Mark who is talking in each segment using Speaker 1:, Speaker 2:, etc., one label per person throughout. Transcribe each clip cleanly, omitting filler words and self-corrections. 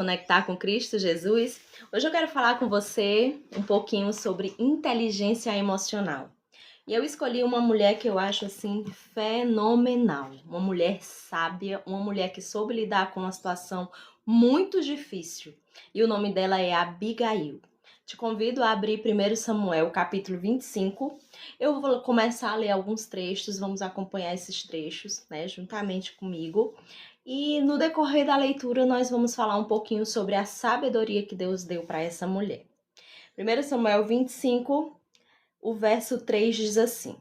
Speaker 1: Conectar com Cristo Jesus. Hoje eu quero falar com você um pouquinho sobre inteligência emocional. E eu escolhi uma mulher que eu acho assim fenomenal, uma mulher sábia, uma mulher que soube lidar com uma situação muito difícil. E o nome dela é Abigail. Te convido a abrir 1 Samuel, capítulo 25. Eu vou começar a ler alguns trechos, vamos acompanhar esses trechos, né, juntamente comigo. E no decorrer da leitura nós vamos falar um pouquinho sobre a sabedoria que Deus deu para essa mulher. 1 Samuel 25, o verso 3 diz assim: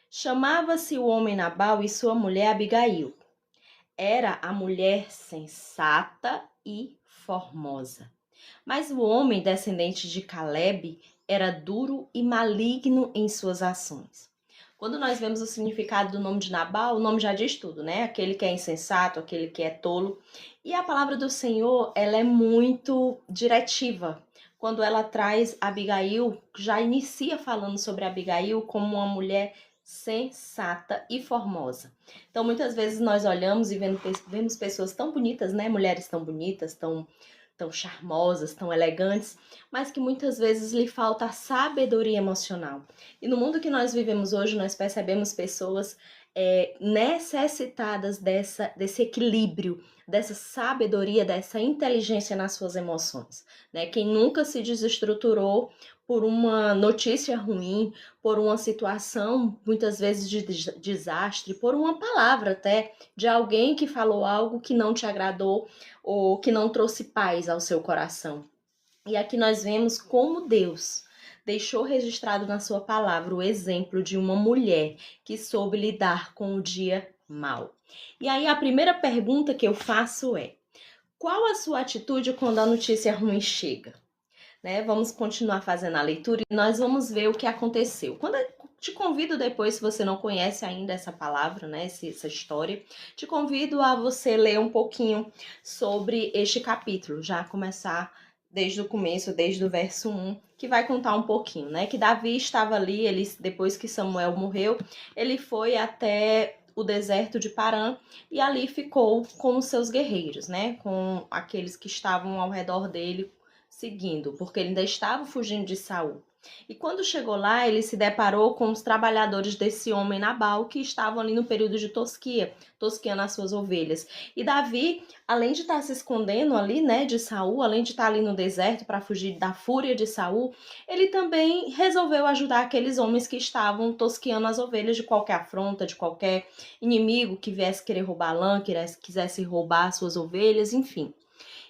Speaker 1: Chamava-se o homem Nabal e sua mulher Abigail. Era a mulher sensata e formosa. Mas o homem descendente de Caleb era duro e maligno em suas ações. Quando nós vemos o significado do nome de Nabal, o nome já diz tudo, né? Aquele que é insensato, aquele que é tolo. E a palavra do Senhor, ela é muito diretiva. Quando ela traz Abigail, já inicia falando sobre Abigail como uma mulher sensata e formosa. Então, muitas vezes nós olhamos e vemos pessoas tão bonitas, né? Mulheres tão bonitas, tão charmosas, tão elegantes, mas que muitas vezes lhe falta a sabedoria emocional. E no mundo que nós vivemos hoje, nós percebemos pessoas necessitadas desse equilíbrio, dessa sabedoria, dessa inteligência nas suas emoções, né? Quem nunca se desestruturou por uma notícia ruim, por uma situação, muitas vezes de desastre, por uma palavra até de alguém que falou algo que não te agradou ou que não trouxe paz ao seu coração. E aqui nós vemos como Deus deixou registrado na sua palavra o exemplo de uma mulher que soube lidar com o dia mau. E aí a primeira pergunta que eu faço é: qual a sua atitude quando a notícia ruim chega? Né? Vamos continuar fazendo a leitura e nós vamos ver o que aconteceu. Quando eu te convido depois, se você não conhece ainda essa palavra, né, essa história, te convido a você ler um pouquinho sobre este capítulo, já começar desde o começo, desde o verso 1, que vai contar um pouquinho, né? Que Davi estava ali, depois que Samuel morreu, ele foi até o deserto de Parã e ali ficou com os seus guerreiros, né? Com aqueles que estavam ao redor dele seguindo, porque ele ainda estava fugindo de Saul. E quando chegou lá, ele se deparou com os trabalhadores desse homem Nabal que estavam ali no período de tosquiando as suas ovelhas. E Davi, além de estar se escondendo ali, né, de Saul, além de estar ali no deserto para fugir da fúria de Saul, ele também resolveu ajudar aqueles homens que estavam tosquiando as ovelhas de qualquer afronta, de qualquer inimigo que viesse querer roubar a lã, quisesse roubar as suas ovelhas, enfim.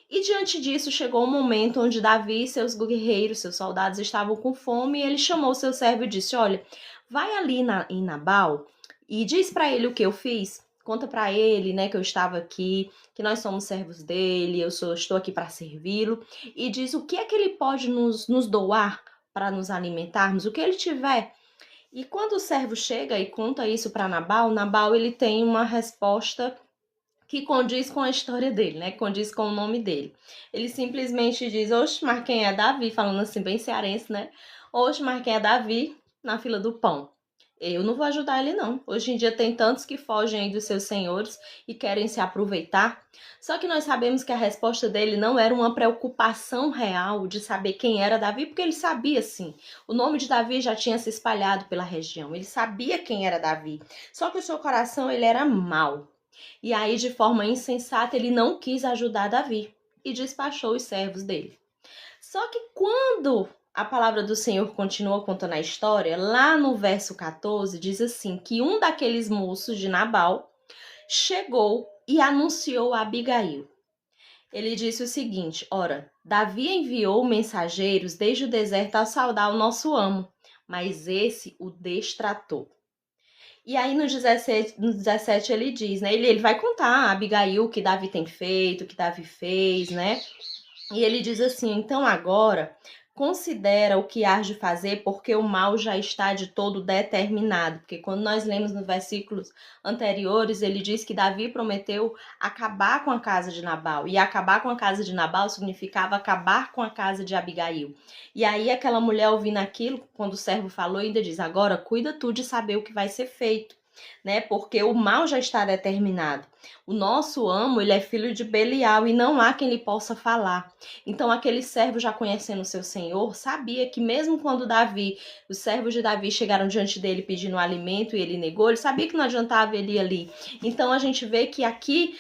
Speaker 1: E diante disso chegou um momento onde Davi e seus guerreiros, seus soldados estavam com fome e ele chamou seu servo e disse: olha, vai ali em Nabal e diz para ele o que eu fiz. Conta para ele, né, que eu estava aqui, que nós somos servos dele, estou aqui para servi-lo. E diz o que é que ele pode nos doar para nos alimentarmos, o que ele tiver. E quando o servo chega e conta isso para Nabal, Nabal ele tem uma resposta que condiz com a história dele, né? Condiz com o nome dele. Ele simplesmente diz: oxe, mas quem é Davi? Falando assim, bem cearense, né? Oxe, mas quem é Davi na fila do pão? Eu não vou ajudar ele, não. Hoje em dia tem tantos que fogem aí dos seus senhores e querem se aproveitar. Só que nós sabemos que a resposta dele não era uma preocupação real de saber quem era Davi, porque ele sabia, sim. O nome de Davi já tinha se espalhado pela região. Ele sabia quem era Davi. Só que o seu coração, ele era mau. E aí, de forma insensata, ele não quis ajudar Davi e despachou os servos dele. Só que quando a palavra do Senhor continua contando a história, lá no verso 14, diz assim, que um daqueles moços de Nabal chegou e anunciou a Abigail. Ele disse o seguinte: ora, Davi enviou mensageiros desde o deserto a saudar o nosso amo, mas esse o destratou. E aí no 17 ele diz, né? Ele vai contar a Abigail o que Davi tem feito, o que Davi fez, né? E ele diz assim: então agora considera o que hás de fazer, porque o mal já está de todo determinado. Porque quando nós lemos nos versículos anteriores, ele diz que Davi prometeu acabar com a casa de Nabal. E acabar com a casa de Nabal significava acabar com a casa de Abigail. E aí aquela mulher ouvindo aquilo, quando o servo falou, ainda diz: agora cuida tu de saber o que vai ser feito. né? Porque o mal já está determinado. O nosso amo, ele é filho de Belial e não há quem lhe possa falar. Então aquele servo, já conhecendo o seu senhor, sabia que mesmo quando Davi, os servos de Davi chegaram diante dele pedindo alimento e ele negou, ele sabia que não adiantava ele ir ali. Então a gente vê que aqui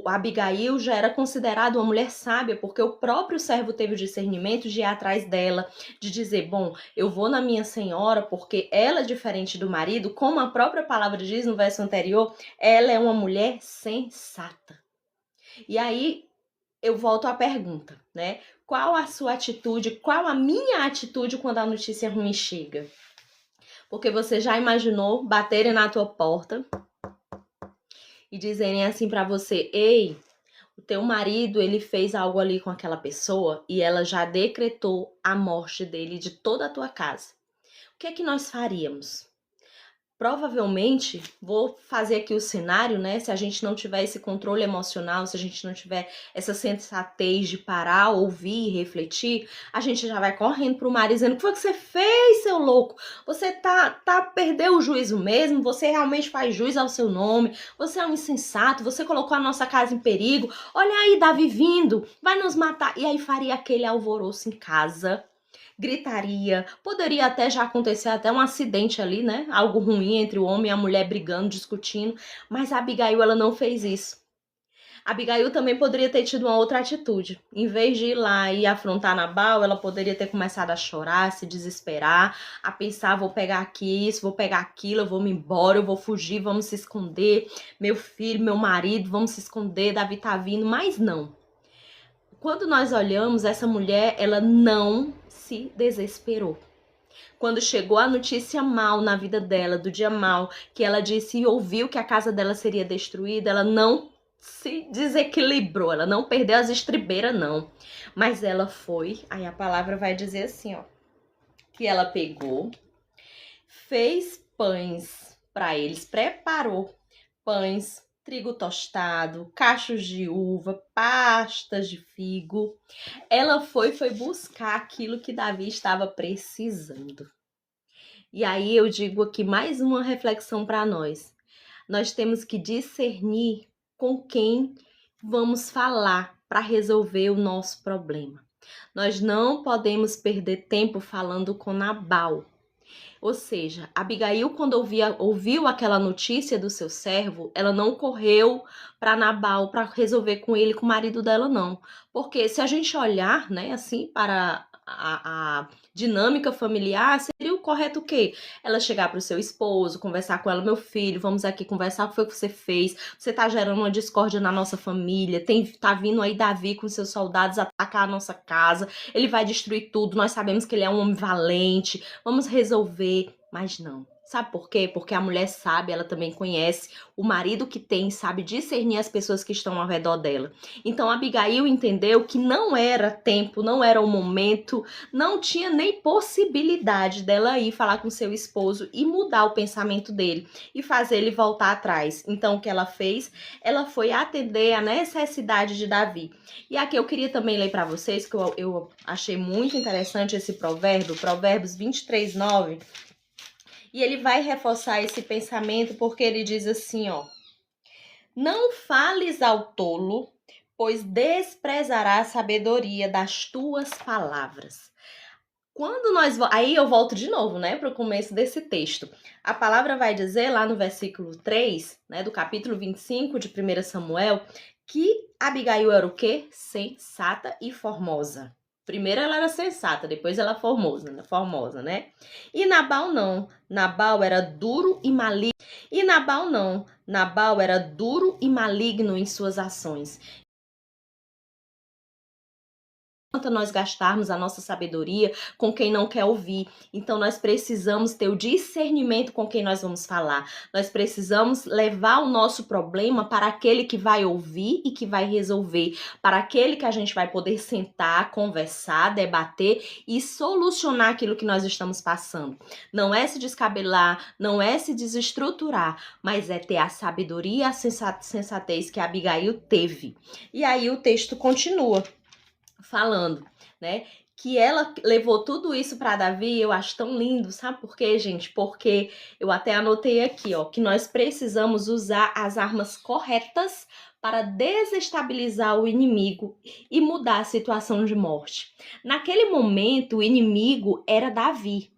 Speaker 1: a Abigail já era considerada uma mulher sábia, porque o próprio servo teve o discernimento de ir atrás dela, de dizer, bom, eu vou na minha senhora, porque ela é diferente do marido, como a própria palavra diz no verso anterior, ela é uma mulher sensata. E aí eu volto à pergunta, né? Qual a sua atitude, qual a minha atitude quando a notícia ruim chega? Porque você já imaginou baterem na tua porta e dizerem assim pra você, ei, o teu marido, ele fez algo ali com aquela pessoa e ela já decretou a morte dele de toda a tua casa. O que é que nós faríamos? Provavelmente, vou fazer aqui o cenário, né? Se a gente não tiver esse controle emocional, se a gente não tiver essa sensatez de parar, ouvir e refletir, a gente já vai correndo pro marido dizendo, o que foi que você fez, seu louco? Você perdeu o juízo mesmo? Você realmente faz jus ao seu nome? Você é um insensato? Você colocou a nossa casa em perigo? Olha aí, Davi vindo, vai nos matar. E aí faria aquele alvoroço em casa, gritaria, poderia até já acontecer até um acidente ali, né? Algo ruim entre o homem e a mulher brigando, discutindo, mas a Abigail, ela não fez isso. A Abigail também poderia ter tido uma outra atitude. Em vez de ir lá e afrontar Nabal, ela poderia ter começado a chorar, se desesperar, a pensar, vou pegar aqui isso, vou pegar aquilo, eu vou me embora, eu vou fugir, vamos se esconder, meu filho, meu marido, vamos se esconder, Davi tá vindo, mas não. Quando nós olhamos, essa mulher, ela não se desesperou. Quando chegou a notícia mal na vida dela, do dia mal, que ela disse e ouviu que a casa dela seria destruída, ela não se desequilibrou, ela não perdeu as estribeiras, não. Mas ela foi, aí a palavra vai dizer assim, ó, que ela pegou, fez pães para eles, preparou pães, trigo tostado, cachos de uva, pastas de figo. Ela foi buscar aquilo que Davi estava precisando. E aí eu digo aqui mais uma reflexão para nós. Nós temos que discernir com quem vamos falar para resolver o nosso problema. Nós não podemos perder tempo falando com Nabal. Ou seja, Abigail, quando ouviu aquela notícia do seu servo, ela não correu para Nabal para resolver com ele, com o marido dela, não. Porque se a gente olhar, né, assim, para a dinâmica familiar, seria o correto o quê? Ela chegar para o seu esposo, conversar com ela, meu filho, vamos aqui conversar o que foi que você fez, você tá gerando uma discórdia na nossa família, tá vindo aí Davi com seus soldados atacar a nossa casa, ele vai destruir tudo, nós sabemos que ele é um homem valente, vamos resolver, mas não. Sabe por quê? Porque a mulher sabe, ela também conhece o marido que tem, sabe discernir as pessoas que estão ao redor dela. Então Abigail entendeu que não era tempo, não era o momento, não tinha nem possibilidade dela ir falar com seu esposo e mudar o pensamento dele e fazer ele voltar atrás. Então o que ela fez? Ela foi atender a necessidade de Davi. E aqui eu queria também ler para vocês, que eu achei muito interessante esse provérbio, Provérbios 23:9. E ele vai reforçar esse pensamento porque ele diz assim, ó: não fales ao tolo, pois desprezará a sabedoria das tuas palavras. Quando nós... Aí eu volto de novo, né, para o começo desse texto. A palavra vai dizer lá no versículo 3, né, do capítulo 25 de 1 Samuel, que Abigail era o quê? Sensata e formosa. Primeiro ela era sensata, depois ela formosa, né? E Nabal não. Nabal era duro e maligno. E Nabal não. Nabal era duro e maligno em suas ações. Nós gastarmos a nossa sabedoria com quem não quer ouvir. Então nós precisamos ter o discernimento com quem nós vamos falar. Nós precisamos levar o nosso problema para aquele que vai ouvir e que vai resolver, para aquele que a gente vai poder sentar, conversar, debater e solucionar aquilo que nós estamos passando. Não é se descabelar, não é se desestruturar, mas é ter a sabedoria e a sensatez que a Abigail teve. E aí o texto continua falando, né, que ela levou tudo isso para Davi, eu acho tão lindo, sabe por quê, gente? Porque eu até anotei aqui, ó, que nós precisamos usar as armas corretas para desestabilizar o inimigo e mudar a situação de morte. Naquele momento, o inimigo era Davi.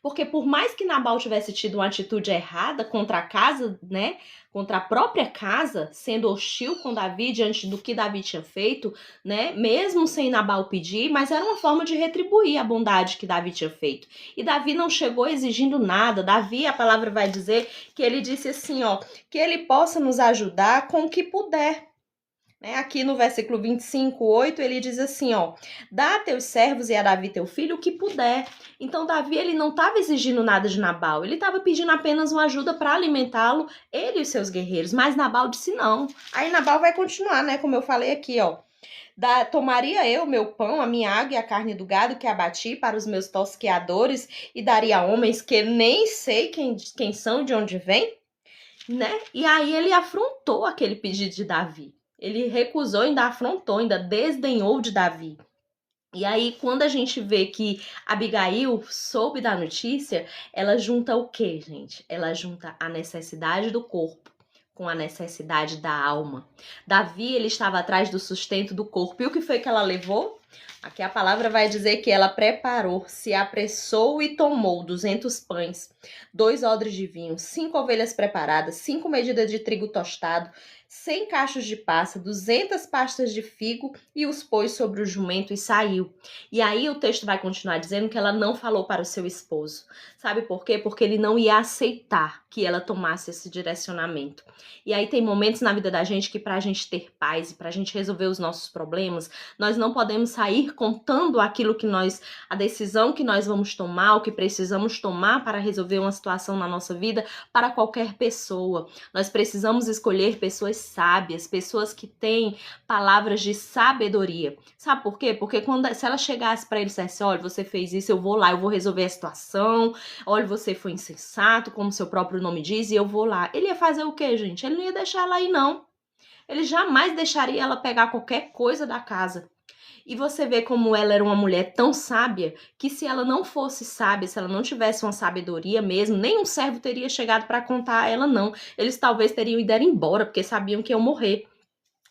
Speaker 1: Porque por mais que Nabal tivesse tido uma atitude errada contra a casa, né? Contra a própria casa, sendo hostil com Davi diante do que Davi tinha feito, né? Mesmo sem Nabal pedir, mas era uma forma de retribuir a bondade que Davi tinha feito. E Davi não chegou exigindo nada. Davi, a palavra vai dizer que ele disse assim, ó, que ele possa nos ajudar com o que puder. Aqui no versículo 25, 8, ele diz assim, ó, dá a teus servos e a Davi teu filho o que puder. Então Davi, ele não estava exigindo nada de Nabal, ele estava pedindo apenas uma ajuda para alimentá-lo, ele e os seus guerreiros, mas Nabal disse não. Aí Nabal vai continuar, né, como eu falei aqui, ó. Tomaria eu meu pão, a minha água e a carne do gado que abati para os meus tosqueadores e daria a homens que nem sei quem são e de onde vêm? Né? E aí ele afrontou aquele pedido de Davi. Ele recusou, ainda afrontou, ainda desdenhou de Davi. E aí, quando a gente vê que Abigail soube da notícia, ela junta o quê, gente? Ela junta a necessidade do corpo com a necessidade da alma. Davi, ele estava atrás do sustento do corpo. E o que foi que ela levou? Aqui a palavra vai dizer que ela preparou, se apressou e tomou 200 pães, 2 odres de vinho, 5 ovelhas preparadas, 5 medidas de trigo tostado, 100 cachos de passa, 200 pastas de figo e os pôs sobre o jumento e saiu. E aí o texto vai continuar dizendo que ela não falou para o seu esposo. Sabe por quê? Porque ele não ia aceitar que ela tomasse esse direcionamento. E aí tem momentos na vida da gente que pra gente ter paz e pra gente resolver os nossos problemas, nós não podemos sair contando aquilo que a decisão que nós vamos tomar, o que precisamos tomar para resolver uma situação na nossa vida para qualquer pessoa. Nós precisamos escolher pessoas sábias, pessoas que têm palavras de sabedoria. Sabe por quê? Porque se ela chegasse para ele e dissesse, olha, você fez isso, eu vou lá, eu vou resolver a situação, olha, você foi insensato, como seu próprio nome diz, e eu vou lá. Ele ia fazer o quê, gente? Ele não ia deixar ela ir, não. Ele jamais deixaria ela pegar qualquer coisa da casa. E você vê como ela era uma mulher tão sábia, que se ela não fosse sábia, se ela não tivesse uma sabedoria mesmo, nenhum servo teria chegado para contar a ela, não. Eles talvez teriam ido embora, porque sabiam que iam morrer.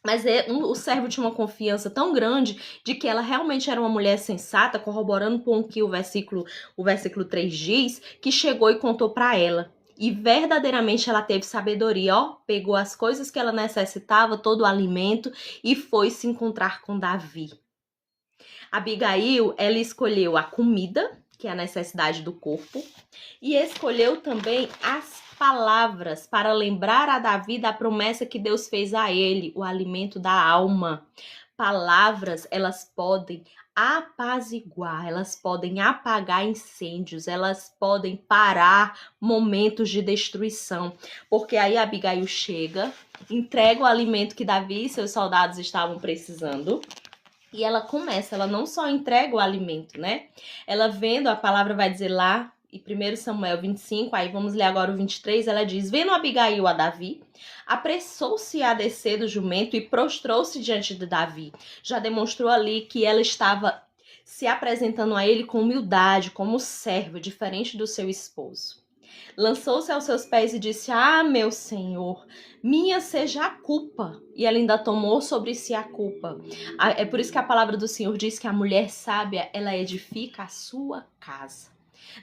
Speaker 1: Mas o servo tinha uma confiança tão grande de que ela realmente era uma mulher sensata, corroborando com o que o versículo 3 diz, que chegou e contou para ela. E verdadeiramente ela teve sabedoria, ó, pegou as coisas que ela necessitava, todo o alimento, e foi se encontrar com Davi. Abigail, ela escolheu a comida, que é a necessidade do corpo, e escolheu também as palavras para lembrar a Davi da promessa que Deus fez a ele, o alimento da alma. Palavras, elas podem apaziguar, elas podem apagar incêndios, elas podem parar momentos de destruição. Porque aí Abigail chega, entrega o alimento que Davi e seus soldados estavam precisando. E ela começa, ela não só entrega o alimento, né? Ela vendo, a palavra vai dizer lá, em 1 Samuel 25, aí vamos ler agora o 23, ela diz, vendo Abigail a Davi, apressou-se a descer do jumento e prostrou-se diante de Davi. Já demonstrou ali que ela estava se apresentando a ele com humildade, como serva, diferente do seu esposo. Lançou-se aos seus pés e disse, ah, meu Senhor, minha seja a culpa. E ela ainda tomou sobre si a culpa. É por isso que a palavra do Senhor diz que a mulher sábia, ela edifica a sua casa.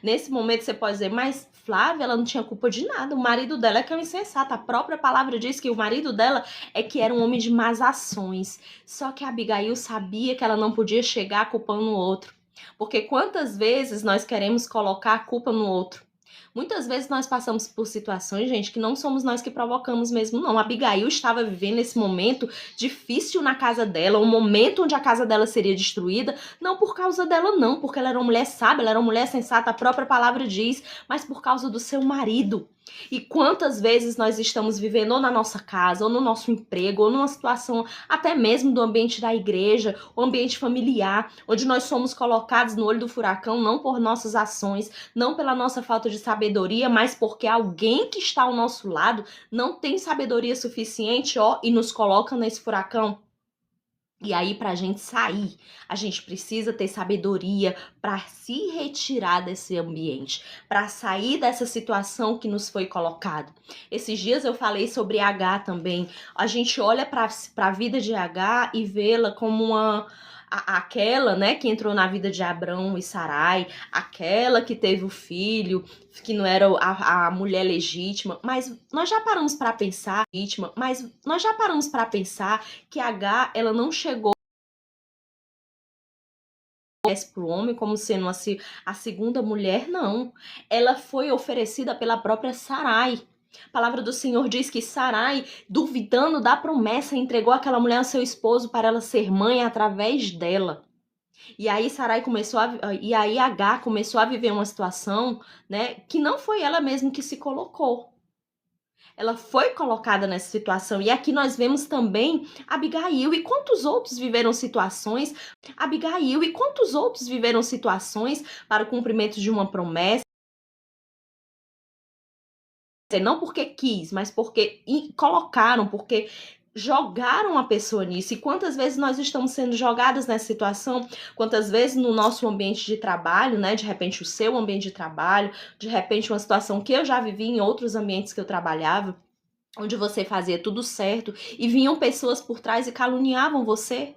Speaker 1: Nesse momento você pode dizer, mas Flávia, ela não tinha culpa de nada. O marido dela é que é um insensato. A própria palavra diz que o marido dela é que era um homem de más ações. Só que a Abigail sabia que ela não podia chegar culpando o outro. Porque quantas vezes nós queremos colocar a culpa no outro? Muitas vezes nós passamos por situações, gente, que não somos nós que provocamos mesmo, não. A Abigail estava vivendo esse momento difícil na casa dela, um momento onde a casa dela seria destruída, não por causa dela, não, porque ela era uma mulher sábia, ela era uma mulher sensata, a própria palavra diz, mas por causa do seu marido. E quantas vezes nós estamos vivendo ou na nossa casa, ou no nosso emprego, ou numa situação até mesmo do ambiente da igreja, o ambiente familiar, onde nós somos colocados no olho do furacão, não por nossas ações, não pela nossa falta de sabedoria, mas porque alguém que está ao nosso lado não tem sabedoria suficiente, ó, e nos coloca nesse furacão. E aí, para a gente sair, a gente precisa ter sabedoria para se retirar desse ambiente, para sair dessa situação que nos foi colocada. Esses dias eu falei sobre H também. A gente olha para a vida de H e vê-la como aquela, né, que entrou na vida de Abrão e Sarai, aquela que teve o filho, que não era a mulher legítima, mas nós já paramos para pensar, que H, ela não chegou para o homem como sendo a segunda mulher, não. Ela foi oferecida pela própria Sarai. A palavra do Senhor diz que Sarai, duvidando da promessa, entregou aquela mulher ao seu esposo para ela ser mãe através dela. E aí e aí H começou a viver uma situação, né, que não foi ela mesma que se colocou. Ela foi colocada nessa situação. E aqui nós vemos também Abigail. E quantos outros viveram situações? Abigail. E quantos outros viveram situações para o cumprimento de uma promessa? Não porque quis, mas porque colocaram, porque jogaram a pessoa nisso. E quantas vezes nós estamos sendo jogadas nessa situação? Quantas vezes no nosso ambiente de trabalho, né? De repente o seu ambiente de trabalho, de repente uma situação que eu já vivi em outros ambientes que eu trabalhava, onde você fazia tudo certo e vinham pessoas por trás e caluniavam você,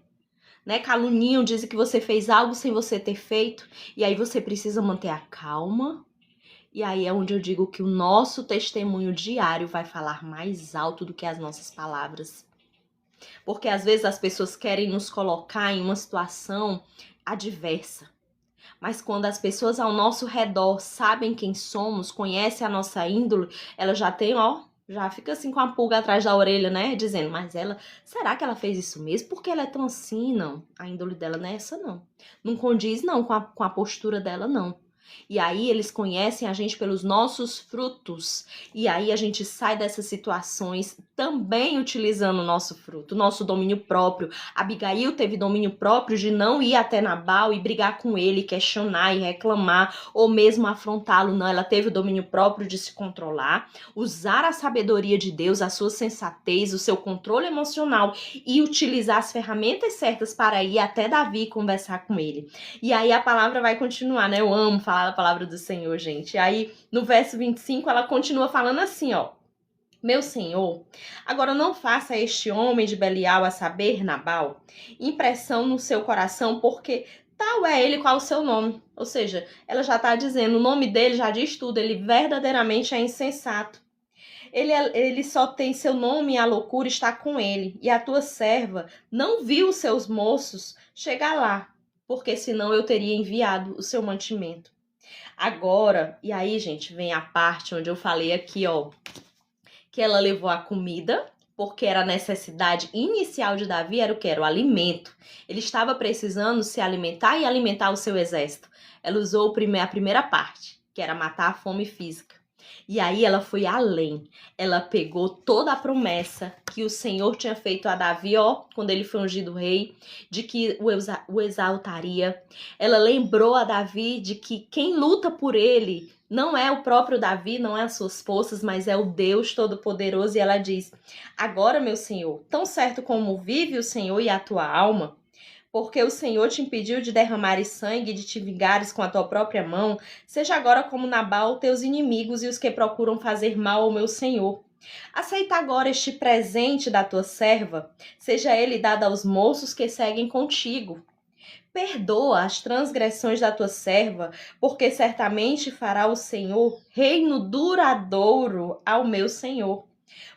Speaker 1: né? Caluniam, dizem que você fez algo sem você ter feito. E aí você precisa manter a calma. E aí é onde eu digo que o nosso testemunho diário vai falar mais alto do que as nossas palavras. Porque às vezes as pessoas querem nos colocar em uma situação adversa. Mas quando as pessoas ao nosso redor sabem quem somos, conhecem a nossa índole, elas já têm, já fica assim com a pulga atrás da orelha, né? Dizendo, mas será que ela fez isso mesmo? Porque ela é tão assim? Não, a índole dela não é essa, não. Não condiz, não, com a postura dela, não. E aí eles conhecem a gente pelos nossos frutos. E aí a gente sai dessas situações também utilizando o nosso fruto, o nosso domínio próprio. Abigail teve domínio próprio de não ir até Nabal e brigar com ele, questionar e reclamar, ou mesmo afrontá-lo. Não, ela teve o domínio próprio de se controlar, usar a sabedoria de Deus, a sua sensatez, o seu controle emocional e utilizar as ferramentas certas para ir até Davi e conversar com ele. E aí a palavra vai continuar, né? Eu amo falar a palavra do Senhor, gente. E aí, no verso 25, ela continua falando assim, ó. Meu senhor, agora não faça este homem de Belial, a saber, Nabal, impressão no seu coração, porque tal é ele qual o seu nome. Ou seja, ela já está dizendo, o nome dele já diz tudo, ele verdadeiramente é insensato. Ele só tem seu nome e a loucura está com ele. E a tua serva não viu os seus moços chegar lá, porque senão eu teria enviado o seu mantimento. Agora, e aí, gente, vem a parte onde eu falei aqui, ó, que ela levou a comida, porque era a necessidade inicial de Davi, era o que? Era o alimento. Ele estava precisando se alimentar e alimentar o seu exército. Ela usou a primeira parte, que era matar a fome física. E aí ela foi além. Ela pegou toda a promessa que o Senhor tinha feito a Davi, ó, quando ele foi ungido rei, de que o exaltaria. Ela lembrou a Davi de que quem luta por ele não é o próprio Davi, não é as suas forças, mas é o Deus Todo-Poderoso. E ela diz, agora, meu Senhor, tão certo como vive o Senhor e a tua alma, porque o Senhor te impediu de derramares sangue e de te vingares com a tua própria mão, seja agora como Nabal, teus inimigos e os que procuram fazer mal ao meu Senhor. Aceita agora este presente da tua serva, seja ele dado aos moços que seguem contigo. Perdoa as transgressões da tua serva, porque certamente fará o Senhor reino duradouro ao meu Senhor.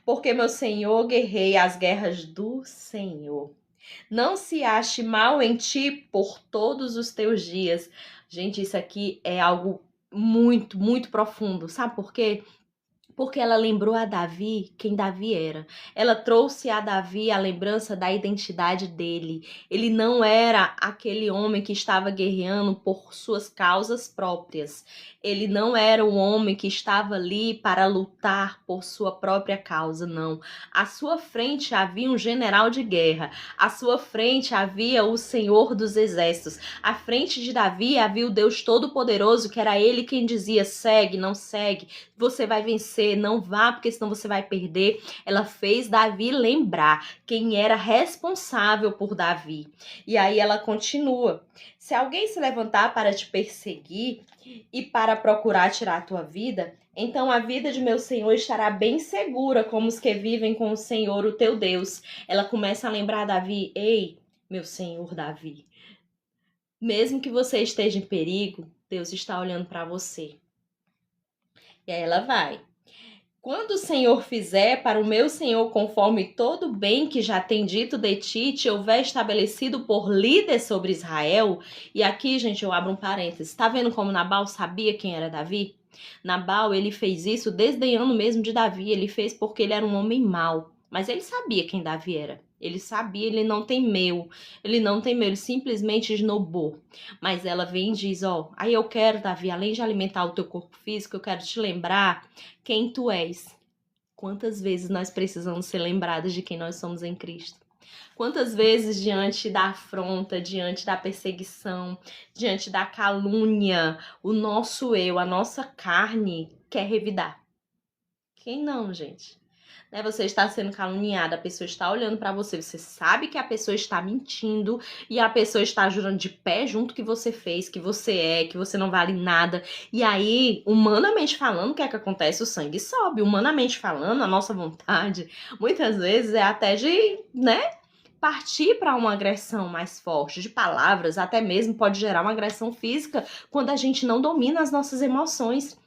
Speaker 1: Porque meu Senhor guerreia as guerras do Senhor. Não se ache mal em ti por todos os teus dias. Gente, isso aqui é algo muito, muito profundo. Sabe por quê? Porque ela lembrou a Davi quem Davi era. Ela trouxe a Davi a lembrança da identidade dele. Ele não era aquele homem que estava guerreando por suas causas próprias. Ele não era o homem que estava ali para lutar por sua própria causa, não. À sua frente havia um general de guerra. À sua frente havia o Senhor dos Exércitos. À frente de Davi havia o Deus Todo-Poderoso, que era ele quem dizia: segue, não segue, você vai vencer, você, não vá, porque senão você vai perder. Ela fez Davi lembrar quem era responsável por Davi. E aí ela continua: se alguém se levantar para te perseguir e para procurar tirar a tua vida, então a vida de meu Senhor estará bem segura, como os que vivem com o Senhor, o teu Deus. Ela começa a lembrar Davi: ei, meu Senhor Davi, mesmo que você esteja em perigo, Deus está olhando para você. E aí ela vai: quando o Senhor fizer para o meu Senhor conforme todo o bem que já tem dito de ti, te houver estabelecido por líder sobre Israel. E aqui, gente, eu abro um parênteses. Tá vendo como Nabal sabia quem era Davi? Nabal, ele fez isso desdenhando mesmo de Davi. Ele fez porque ele era um homem mau. Mas ele sabia quem Davi era. Ele sabia, ele não temeu. Ele não temeu, ele simplesmente esnobou. Mas ela vem e diz, ó, aí eu quero, Davi, além de alimentar o teu corpo físico, eu quero te lembrar quem tu és. Quantas vezes nós precisamos ser lembrados de quem nós somos em Cristo? Quantas vezes diante da afronta, diante da perseguição, diante da calúnia, o nosso eu, a nossa carne quer revidar? Quem não, gente? Né? Você está sendo caluniada, a pessoa está olhando para você, você sabe que a pessoa está mentindo e a pessoa está jurando de pé junto que você fez, que você não vale nada. E aí, humanamente falando, o que é que acontece? O sangue sobe. Humanamente falando, a nossa vontade, muitas vezes é até de, né, partir para uma agressão mais forte, de palavras, até mesmo pode gerar uma agressão física quando a gente não domina as nossas emoções.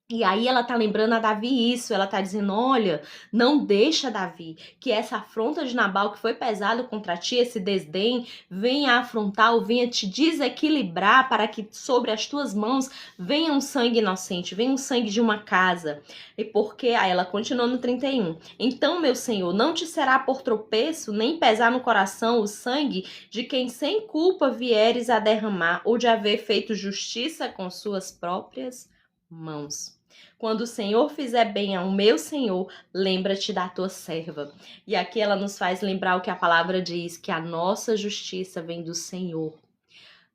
Speaker 1: E aí ela tá lembrando a Davi isso, ela tá dizendo, olha, não deixa, Davi, que essa afronta de Nabal que foi pesado contra ti, esse desdém, venha afrontar ou venha te desequilibrar para que sobre as tuas mãos venha um sangue inocente, venha um sangue de uma casa. E porque, aí ela continua no 31, então, meu Senhor, não te será por tropeço, nem pesar no coração o sangue de quem sem culpa vieres a derramar ou de haver feito justiça com suas próprias mãos. Quando o Senhor fizer bem ao meu Senhor, lembra-te da tua serva. E aqui ela nos faz lembrar o que a palavra diz, que a nossa justiça vem do Senhor.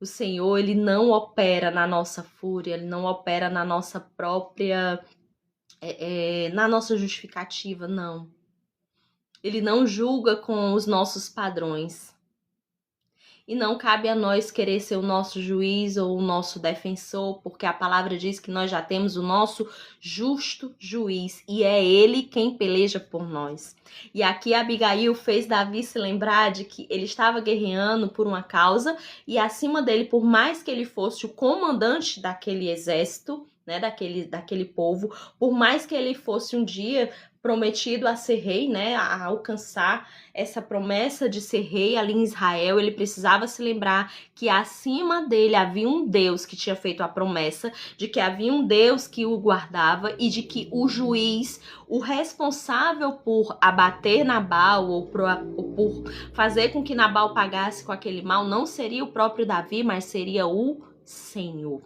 Speaker 1: O Senhor, ele não opera na nossa fúria, ele não opera na nossa própria, na nossa justificativa, não. Ele não julga com os nossos padrões. E não cabe a nós querer ser o nosso juiz ou o nosso defensor, porque a palavra diz que nós já temos o nosso justo juiz e é ele quem peleja por nós. E aqui Abigail fez Davi se lembrar de que ele estava guerreando por uma causa e acima dele, por mais que ele fosse o comandante daquele exército, né, daquele povo, por mais que ele fosse um dia prometido a ser rei, né, a alcançar essa promessa de ser rei ali em Israel, ele precisava se lembrar que acima dele havia um Deus que tinha feito a promessa, de que havia um Deus que o guardava e de que o juiz, o responsável por abater Nabal ou por fazer com que Nabal pagasse com aquele mal, não seria o próprio Davi, mas seria o Senhor.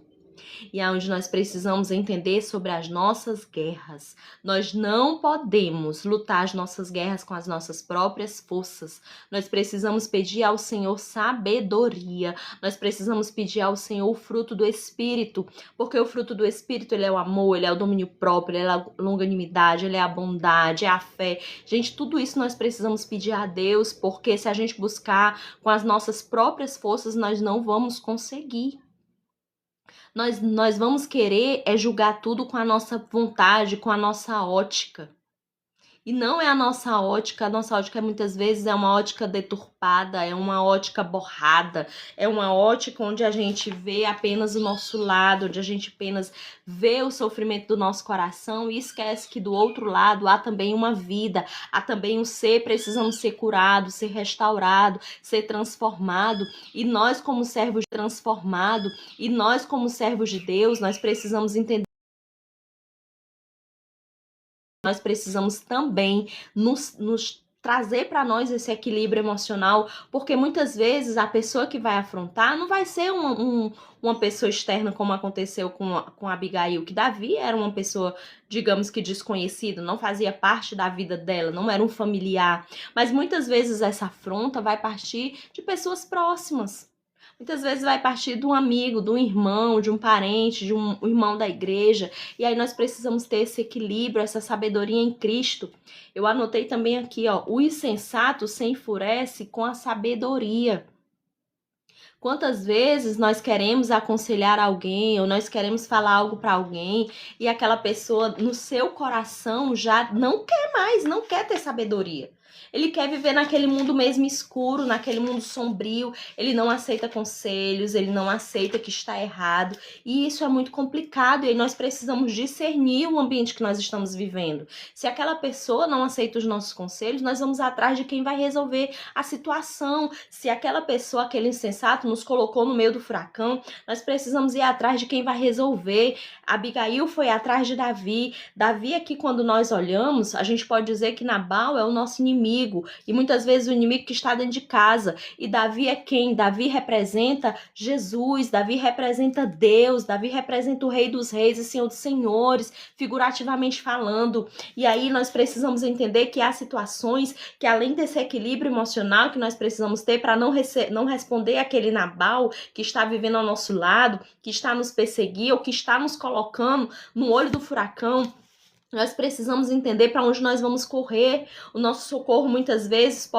Speaker 1: E é onde nós precisamos entender sobre as nossas guerras. Nós não podemos lutar as nossas guerras com as nossas próprias forças. Nós precisamos pedir ao Senhor sabedoria. Nós precisamos pedir ao Senhor o fruto do Espírito, porque o fruto do Espírito, ele é o amor, ele é o domínio próprio, ele é a longanimidade, ele é a bondade, é a fé. Gente, tudo isso nós precisamos pedir a Deus, porque se a gente buscar com as nossas próprias forças, nós não vamos conseguir. Nós vamos querer julgar tudo com a nossa vontade, com a nossa ótica. E não é a nossa ótica muitas vezes é uma ótica deturpada, é uma ótica borrada, é uma ótica onde a gente vê apenas o nosso lado, onde a gente apenas vê o sofrimento do nosso coração e esquece que do outro lado há também uma vida, há também um ser precisando ser curado, ser restaurado, ser transformado. E nós como servos transformados, e nós como servos de Deus, nós precisamos entender. Nós precisamos também nos trazer para nós esse equilíbrio emocional, porque muitas vezes a pessoa que vai afrontar não vai ser uma pessoa externa, como aconteceu com Abigail, que Davi era uma pessoa, digamos que desconhecida, não fazia parte da vida dela, não era um familiar, mas muitas vezes essa afronta vai partir de pessoas próximas. Muitas vezes vai partir de um amigo, de um irmão, de um parente, de um irmão da igreja. E aí nós precisamos ter esse equilíbrio, essa sabedoria em Cristo. Eu anotei também aqui, ó, o insensato se enfurece com a sabedoria. Quantas vezes nós queremos aconselhar alguém ou nós queremos falar algo para alguém e aquela pessoa no seu coração já não quer mais, não quer ter sabedoria. Ele quer viver naquele mundo mesmo escuro, naquele mundo sombrio. Ele não aceita conselhos, ele não aceita que está errado. E isso é muito complicado e aí nós precisamos discernir o ambiente que nós estamos vivendo. Se aquela pessoa não aceita os nossos conselhos, nós vamos atrás de quem vai resolver a situação. Se aquela pessoa, aquele insensato, nos colocou no meio do furacão, nós precisamos ir atrás de quem vai resolver. Abigail foi atrás de Davi. Davi aqui, quando nós olhamos, a gente pode dizer que Nabal é o nosso inimigo. E muitas vezes o inimigo que está dentro de casa. E Davi é quem? Davi representa Jesus, Davi representa Deus, Davi representa o Rei dos Reis e Senhor dos Senhores, figurativamente falando. E aí nós precisamos entender que há situações que, além desse equilíbrio emocional que nós precisamos ter para não responder aquele Nabal que está vivendo ao nosso lado, que está nos perseguindo ou que está nos colocando no olho do furacão, nós precisamos entender para onde nós vamos correr. O nosso socorro muitas vezes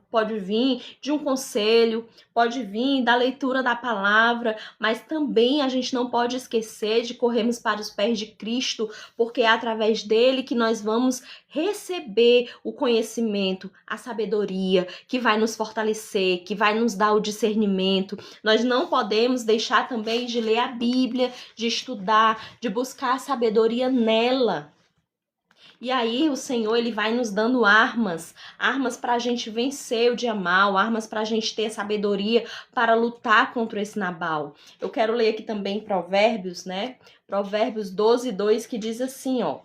Speaker 1: pode vir de um conselho, pode vir da leitura da palavra, mas também a gente não pode esquecer de corrermos para os pés de Cristo, porque é através dele que nós vamos receber o conhecimento, a sabedoria, que vai nos fortalecer, que vai nos dar o discernimento. Nós não podemos deixar também de ler a Bíblia, de estudar, de buscar a sabedoria nela. E aí o Senhor, ele vai nos dando armas para a gente vencer o dia mal, armas para a gente ter sabedoria para lutar contra esse Nabal. Eu quero ler aqui também Provérbios, né? Provérbios 12:2, que diz assim, ó.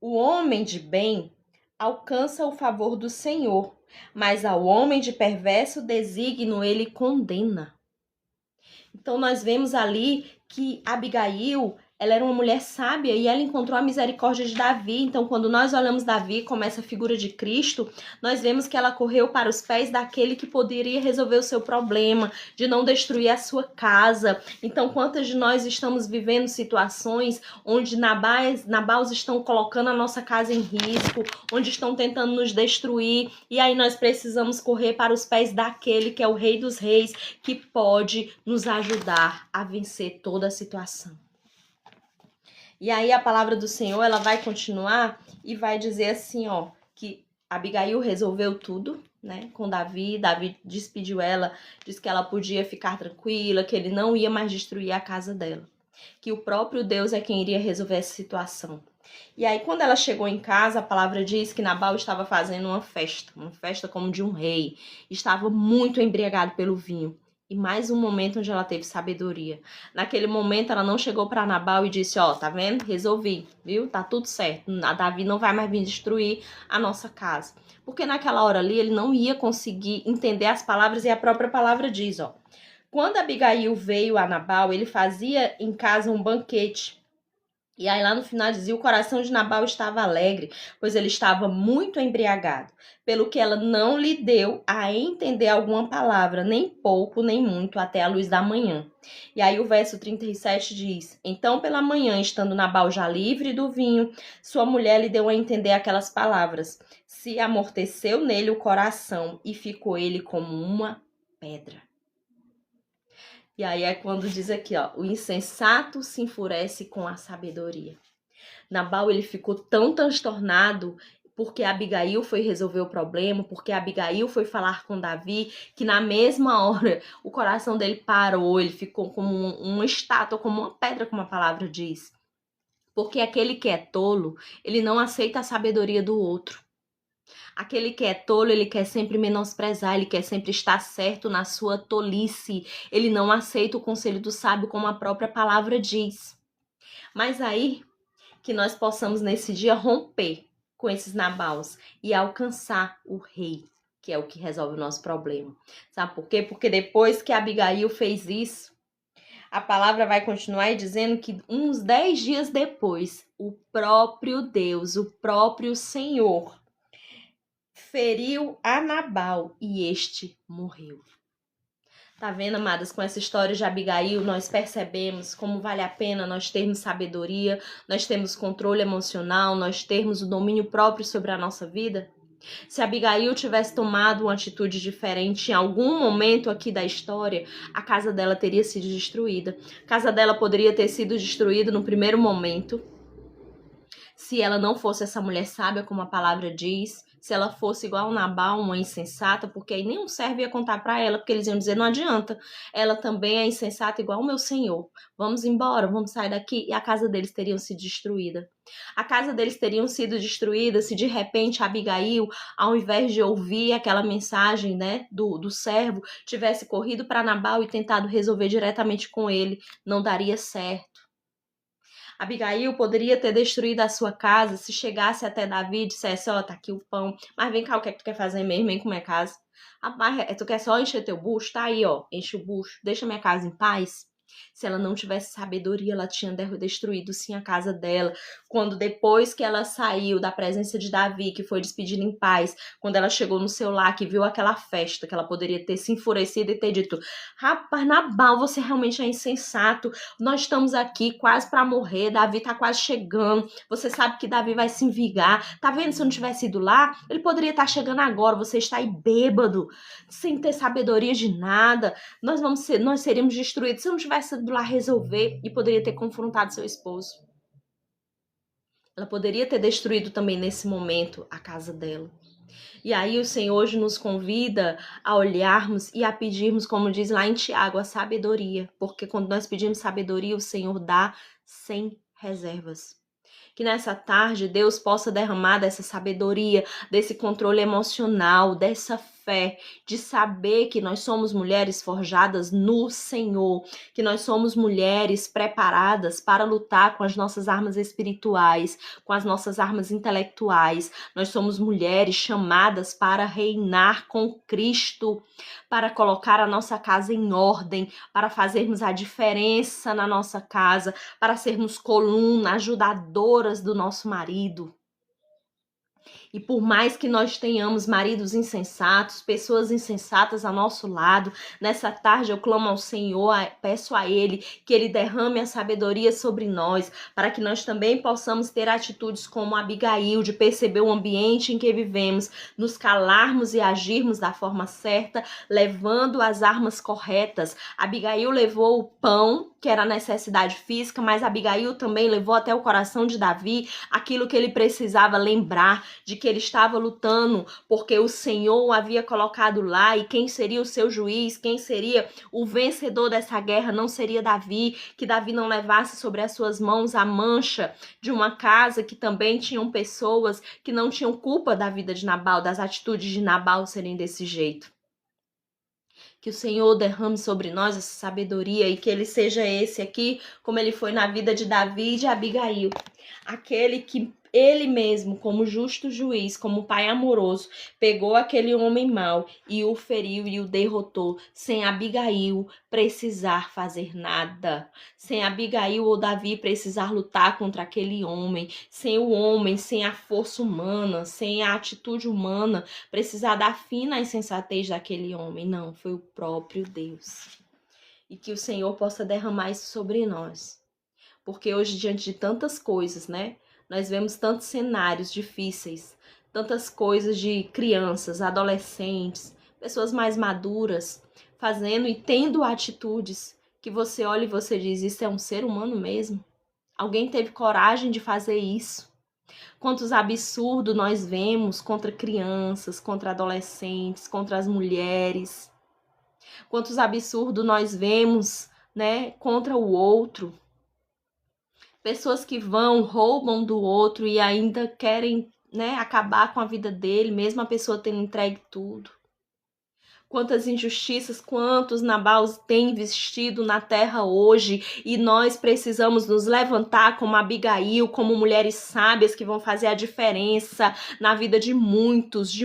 Speaker 1: O homem de bem alcança o favor do Senhor, mas ao homem de perverso desígnio ele condena. Então nós vemos ali que Abigail, ela era uma mulher sábia e ela encontrou a misericórdia de Davi. Então, quando nós olhamos Davi como essa figura de Cristo, nós vemos que ela correu para os pés daquele que poderia resolver o seu problema, de não destruir a sua casa. Então, quantas de nós estamos vivendo situações onde nabais estão colocando a nossa casa em risco, onde estão tentando nos destruir, e aí nós precisamos correr para os pés daquele que é o Rei dos Reis, que pode nos ajudar a vencer toda a situação. E aí a palavra do Senhor, ela vai continuar e vai dizer assim, ó, que Abigail resolveu tudo, né, com Davi. Davi despediu ela, disse que ela podia ficar tranquila, que ele não ia mais destruir a casa dela, que o próprio Deus é quem iria resolver essa situação. E aí, quando ela chegou em casa, a palavra diz que Nabal estava fazendo uma festa como de um rei, estava muito embriagado pelo vinho. E mais um momento onde ela teve sabedoria. Naquele momento, ela não chegou para Nabal e disse, ó, tá vendo? Resolvi, viu? Tá tudo certo. A Davi não vai mais vir destruir a nossa casa. Porque naquela hora ali, ele não ia conseguir entender as palavras, e a própria palavra diz, ó. Quando Abigail veio a Nabal, ele fazia em casa um banquete. E aí lá no final dizia, o coração de Nabal estava alegre, pois ele estava muito embriagado, pelo que ela não lhe deu a entender alguma palavra, nem pouco, nem muito, até a luz da manhã. E aí o verso 37 diz, então pela manhã, estando Nabal já livre do vinho, sua mulher lhe deu a entender aquelas palavras. Se amorteceu nele o coração e ficou ele como uma pedra. E aí é quando diz aqui, ó, o insensato se enfurece com a sabedoria. Nabal, ele ficou tão transtornado porque Abigail foi resolver o problema, porque Abigail foi falar com Davi, que na mesma hora o coração dele parou, ele ficou como uma estátua, como uma pedra, como a palavra diz. Porque aquele que é tolo, ele não aceita a sabedoria do outro. Aquele que é tolo, ele quer sempre menosprezar, ele quer sempre estar certo na sua tolice. Ele não aceita o conselho do sábio, como a própria palavra diz. Mas aí, que nós possamos nesse dia romper com esses nabals e alcançar o rei, que é o que resolve o nosso problema. Sabe por quê? Porque depois que Abigail fez isso, a palavra vai continuar dizendo que uns 10 dias depois, o próprio Deus, o próprio Senhor, feriu a Nabal e este morreu. Tá vendo, amadas? Com essa história de Abigail, nós percebemos como vale a pena nós termos sabedoria, nós termos controle emocional, nós termos o domínio próprio sobre a nossa vida? Se Abigail tivesse tomado uma atitude diferente em algum momento aqui da história, a casa dela teria sido destruída. A casa dela poderia ter sido destruída no primeiro momento, se ela não fosse essa mulher sábia, como a palavra diz, se ela fosse igual Nabal, uma insensata, porque aí nenhum servo ia contar para ela, porque eles iam dizer, não adianta, ela também é insensata igual o meu senhor, vamos embora, vamos sair daqui, e a casa deles teria sido destruída. A casa deles teria sido destruída se de repente Abigail, ao invés de ouvir aquela mensagem, né, do servo, tivesse corrido para Nabal e tentado resolver diretamente com ele, não daria certo. Abigail poderia ter destruído a sua casa se chegasse até Davi e dissesse, ó, tá aqui o pão, mas vem cá, o que é que tu quer fazer mesmo? Vem comer casa. Rapaz, tu quer só encher teu bucho? Tá aí, ó, enche o bucho, deixa minha casa em paz. Se ela não tivesse sabedoria, ela tinha destruído sim a casa dela. Quando depois que ela saiu da presença de Davi, que foi despedida em paz, quando ela chegou no seu lar, que viu aquela festa, que ela poderia ter se enfurecido e ter dito, rapaz, Nabal, você realmente é insensato. Nós estamos aqui quase para morrer, Davi tá quase chegando. Você sabe que Davi vai se vingar. Tá vendo? Se eu não tivesse ido lá, ele poderia estar chegando agora. Você está aí bêbado, sem ter sabedoria de nada. Nós seríamos destruídos se eu não tivesse ido lá resolver, e poderia ter confrontado seu esposo. Ela poderia ter destruído também nesse momento a casa dela. E aí o Senhor hoje nos convida a olharmos e a pedirmos, como diz lá em Tiago, a sabedoria. Porque quando nós pedimos sabedoria, o Senhor dá sem reservas. Que nessa tarde Deus possa derramar dessa sabedoria, desse controle emocional, dessa fé, de saber que nós somos mulheres forjadas no Senhor, que nós somos mulheres preparadas para lutar com as nossas armas espirituais, com as nossas armas intelectuais. Nós somos mulheres chamadas para reinar com Cristo, para colocar a nossa casa em ordem, para fazermos a diferença na nossa casa, para sermos coluna, ajudadoras do nosso marido. E por mais que nós tenhamos maridos insensatos, pessoas insensatas ao nosso lado, nessa tarde eu clamo ao Senhor, peço a Ele que Ele derrame a sabedoria sobre nós, para que nós também possamos ter atitudes como Abigail, de perceber o ambiente em que vivemos, nos calarmos e agirmos da forma certa, levando as armas corretas. Abigail levou o pão, que era a necessidade física, mas Abigail também levou até o coração de Davi aquilo que ele precisava lembrar, de que ele estava lutando porque o Senhor o havia colocado lá, e quem seria o seu juiz, quem seria o vencedor dessa guerra não seria Davi, que Davi não levasse sobre as suas mãos a mancha de uma casa que também tinham pessoas que não tinham culpa da vida de Nabal, das atitudes de Nabal serem desse jeito. Que o Senhor derrame sobre nós essa sabedoria e que ele seja esse aqui, como ele foi na vida de Davi e de Abigail. Aquele que ele mesmo, como justo juiz, como pai amoroso, pegou aquele homem mau e o feriu e o derrotou, sem Abigail precisar fazer nada, sem Abigail ou Davi precisar lutar contra aquele homem, sem o homem, sem a força humana, sem a atitude humana, precisar dar fim na insensatez daquele homem. Não, foi o próprio Deus. E que o Senhor possa derramar isso sobre nós. Porque hoje, diante de tantas coisas, né? Nós vemos tantos cenários difíceis, tantas coisas de crianças, adolescentes, pessoas mais maduras, fazendo e tendo atitudes que você olha e você diz, isso é um ser humano mesmo? Alguém teve coragem de fazer isso? Quantos absurdos nós vemos contra crianças, contra adolescentes, contra as mulheres. Quantos absurdos nós vemos, né, contra o outro. Pessoas que roubam do outro e ainda querem, né, acabar com a vida dele, mesmo a pessoa tendo entregue tudo. quantas injustiças, quantos Nabais têm vestido na terra hoje, e nós precisamos nos levantar como Abigail, como mulheres sábias que vão fazer a diferença na vida de muitos,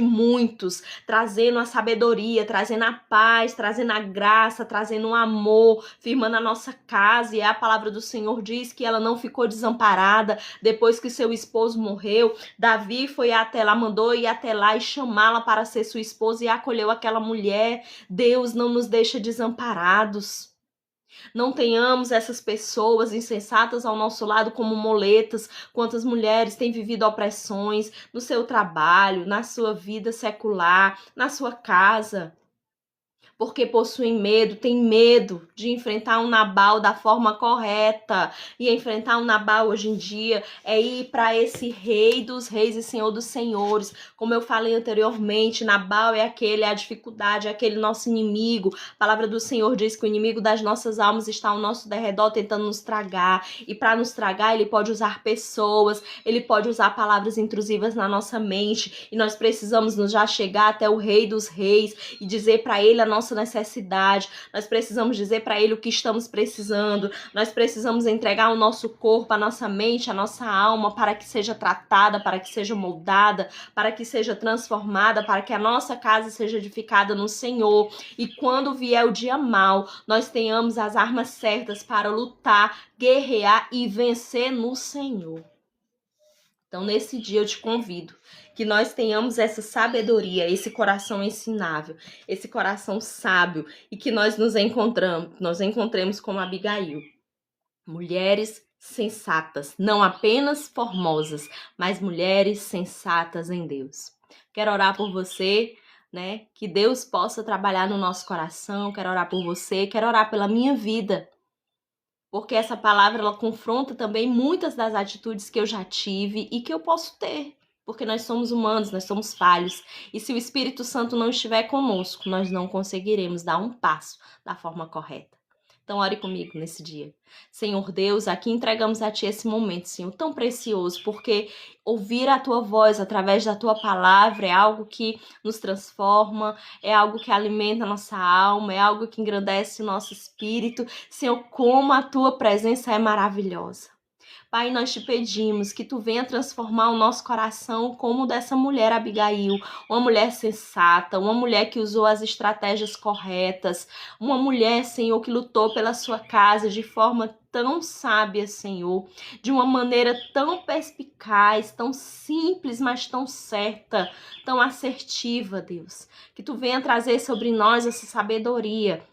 Speaker 1: trazendo a sabedoria, trazendo a paz, trazendo a graça, trazendo o amor, firmando a nossa casa. E a palavra do Senhor diz que ela não ficou desamparada depois que seu esposo morreu. Davi foi até lá, mandou ir até lá e chamá-la para ser sua esposa e acolheu aquela mulher. Deus não nos deixa desamparados. Não tenhamos essas pessoas insensatas ao nosso lado como moletas. Quantas mulheres têm vivido opressões no seu trabalho, na sua vida secular, na sua casa, porque possuem medo, têm medo de enfrentar um Nabal da forma correta. E enfrentar um Nabal hoje em dia é ir para esse rei dos reis e senhor dos senhores. Como eu falei anteriormente, Nabal é a dificuldade, é aquele nosso inimigo. A palavra do Senhor diz que o inimigo das nossas almas está ao nosso derredor tentando nos tragar. E para nos tragar, ele pode usar pessoas, ele pode usar palavras intrusivas na nossa mente. E nós precisamos nos já chegar até o rei dos reis e dizer para ele a nossa necessidade. Nós precisamos dizer para ele o que estamos precisando. Nós precisamos entregar o nosso corpo, a nossa mente, a nossa alma para que seja tratada, para que seja moldada, para que seja transformada, para que a nossa casa seja edificada no Senhor. E quando vier o dia mau, nós tenhamos as armas certas para lutar, guerrear e vencer no Senhor. Então, nesse dia eu te convido que nós tenhamos essa sabedoria, esse coração ensinável, esse coração sábio, e que nós nos encontremos como Abigail, mulheres sensatas, não apenas formosas, mas mulheres sensatas em Deus. Quero orar por você, né? Que Deus possa trabalhar no nosso coração. Quero orar por você, quero orar pela minha vida, porque essa palavra ela confronta também muitas das atitudes que eu já tive e que eu posso ter. Porque nós somos humanos, nós somos falhos. E se o Espírito Santo não estiver conosco, nós não conseguiremos dar um passo da forma correta. Então, ore comigo nesse dia. Senhor Deus, aqui entregamos a Ti esse momento, Senhor, tão precioso, porque ouvir a Tua voz através da Tua palavra é algo que nos transforma, é algo que alimenta a nossa alma, é algo que engrandece o nosso espírito. Senhor, como a Tua presença é maravilhosa. Pai, nós te pedimos que Tu venha transformar o nosso coração como o dessa mulher Abigail, uma mulher sensata, uma mulher que usou as estratégias corretas, uma mulher, Senhor, que lutou pela sua casa de forma tão sábia, Senhor, de uma maneira tão perspicaz, tão simples, mas tão certa, tão assertiva, Deus. Que Tu venha trazer sobre nós essa sabedoria,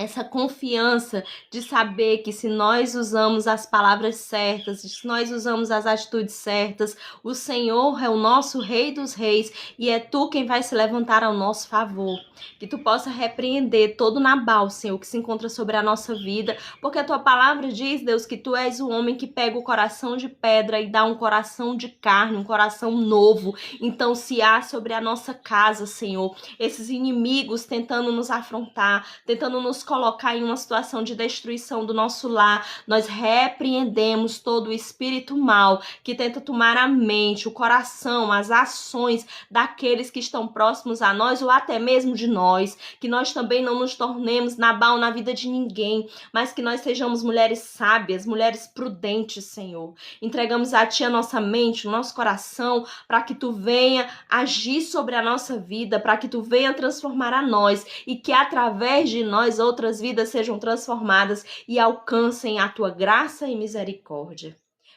Speaker 1: essa confiança de saber que se nós usamos as palavras certas, se nós usamos as atitudes certas, o Senhor é o nosso Rei dos Reis e é Tu quem vai se levantar ao nosso favor. Que Tu possa repreender todo Nabal, Senhor, que se encontra sobre a nossa vida, porque a Tua palavra diz, Deus, que Tu és o homem que pega o coração de pedra e dá um coração de carne, um coração novo. Então, se há sobre a nossa casa, Senhor, esses inimigos tentando nos afrontar, tentando nos colocar em uma situação de destruição do nosso lar, nós repreendemos todo o espírito mal que tenta tomar a mente, o coração, as ações daqueles que estão próximos a nós ou até mesmo de nós, que nós também não nos tornemos Nabal na vida de ninguém, mas que nós sejamos mulheres sábias, mulheres prudentes, Senhor. Entregamos a Ti a nossa mente, o nosso coração, para que Tu venha agir sobre a nossa vida, para que Tu venha transformar a nós e que através de nós outras vidas sejam transformadas e alcancem a Tua graça e misericórdia.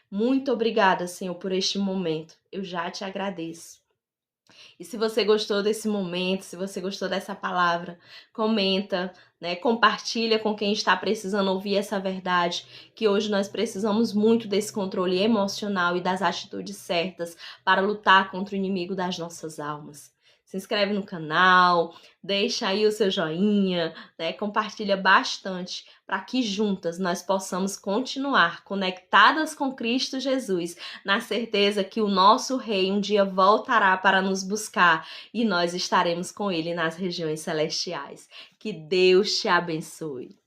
Speaker 1: Muito obrigada, Senhor, por este momento. Eu já te agradeço. E se você gostou desse momento, se você gostou dessa palavra, comenta, né? Compartilha com quem está precisando ouvir essa verdade, que hoje nós precisamos muito desse controle emocional e das atitudes certas para lutar contra o inimigo das nossas almas. Se inscreve no canal, deixa aí o seu joinha, né? Compartilha bastante para que juntas nós possamos continuar conectadas com Cristo Jesus, na certeza que o nosso Rei um dia voltará para nos buscar e nós estaremos com Ele nas regiões celestiais. Que Deus te abençoe.